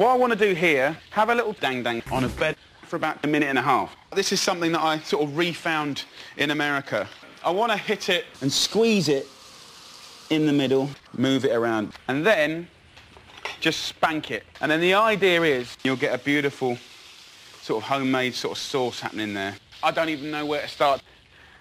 What I want to do here, have a little dang-dang on a bed for about 1.5 minutes. This is something that I sort of refound in America. I want to hit it and squeeze it in the middle, move it around, and then just spank it. And then the idea is you'll get a beautiful sort of homemade sort of sauce happening there. I don't even know where to start.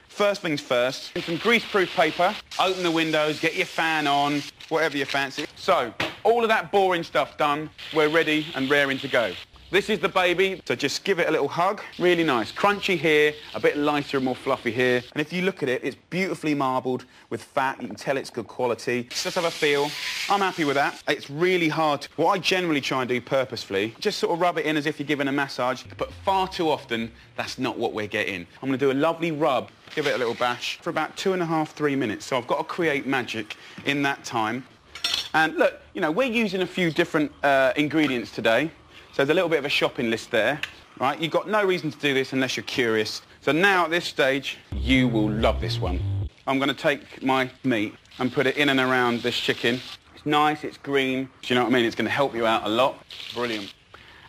First things first, some greaseproof paper, open the windows, get your fan on, whatever you fancy. So, all of that boring stuff done, we're ready and raring to go. This is the baby, so just give it a little hug. Really nice. Crunchy here, a bit lighter and more fluffy here. And if you look at it, it's beautifully marbled with fat. You can tell it's good quality. Just have a feel. I'm happy with that. It's really hard. What I generally try and do purposefully, just sort of rub it in as if you're giving a massage, but far too often, that's not what we're getting. I'm going to do a lovely rub, give it a little bash for about 2.5, 3 minutes. So I've got to create magic in that time. And look, you know, we're using a few different ingredients today. So there's a little bit of a shopping list there, right? You've got no reason to do this unless you're curious. So now at this stage, you will love this one. I'm going to take my meat and put it in and around this chicken. It's nice, it's green. Do you know what I mean? It's going to help you out a lot. Brilliant.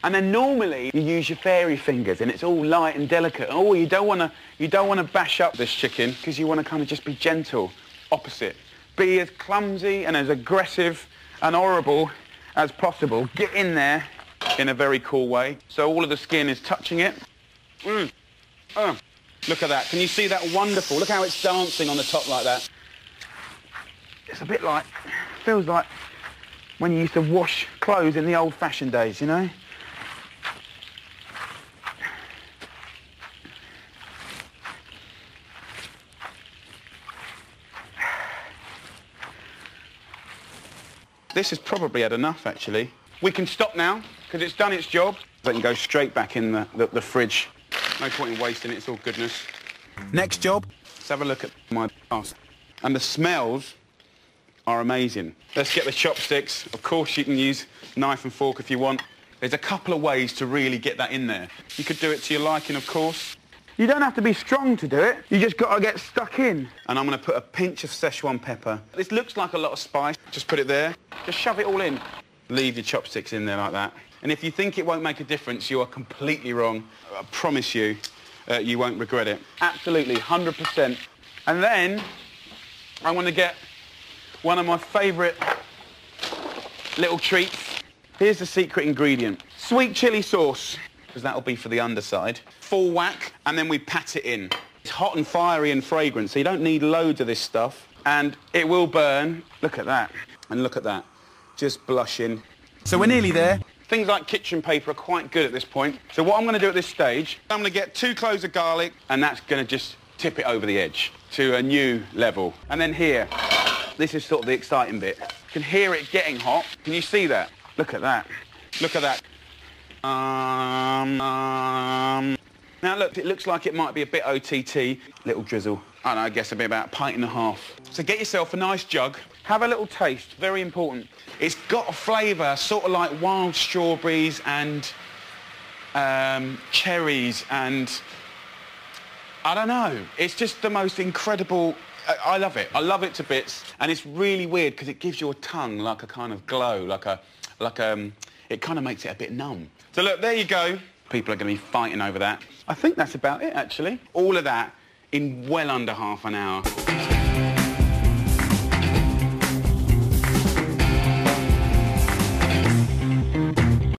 And then normally you use your fairy fingers and it's all light and delicate. Oh, you don't want to bash up this chicken because you want to kind of just be gentle. Opposite. Be as clumsy and as aggressive and horrible as possible. Get in there in a very cool way. So all of the skin is touching it. Look at that. Can you see that? Wonderful. Look how it's dancing on the top like that. It's a bit like, feels like when you used to wash clothes in the old-fashioned days, you know? This has probably had enough, actually. We can stop now, because it's done its job. They can go straight back in the fridge. No point in wasting it, it's all goodness. Next job, let's have a look at my pasta. And the smells are amazing. Let's get the chopsticks. Of course, you can use knife and fork if you want. There's a couple of ways to really get that in there. You could do it to your liking, of course. You don't have to be strong to do it. You just got to get stuck in. And I'm going to put a pinch of Szechuan pepper. This looks like a lot of spice. Just put it there. Just shove it all in. Leave your chopsticks in there like that. And if you think it won't make a difference, you are completely wrong. I promise you, you won't regret it. Absolutely, 100%. And then I want to get one of my favourite little treats. Here's the secret ingredient. Sweet chilli sauce, because that'll be for the underside. Full whack, and then we pat it in. It's hot and fiery and fragrant, so you don't need loads of this stuff. And it will burn. Look at that. And look at that. Just blushing. So we're nearly there. Things like kitchen paper are quite good at this point. So what I'm going to do at this stage, I'm going to get 2 cloves of garlic, and that's going to just tip it over the edge to a new level. And then here, this is sort of the exciting bit. You can hear it getting hot. Can you see that? Look at that. Look at that. Now look, it looks like it might be a bit OTT. Little drizzle. I don't know, I guess it'll be about 1.5 pints. So get yourself a nice jug. Have a little taste, very important. It's got a flavour sort of like wild strawberries and cherries and I don't know. It's just the most incredible. I love it. I love it to bits. And it's really weird because it gives your tongue like a kind of glow, it kind of makes it a bit numb. So look, there you go. People are going to be fighting over that. I think that's about it, actually. All of that in well under half an hour.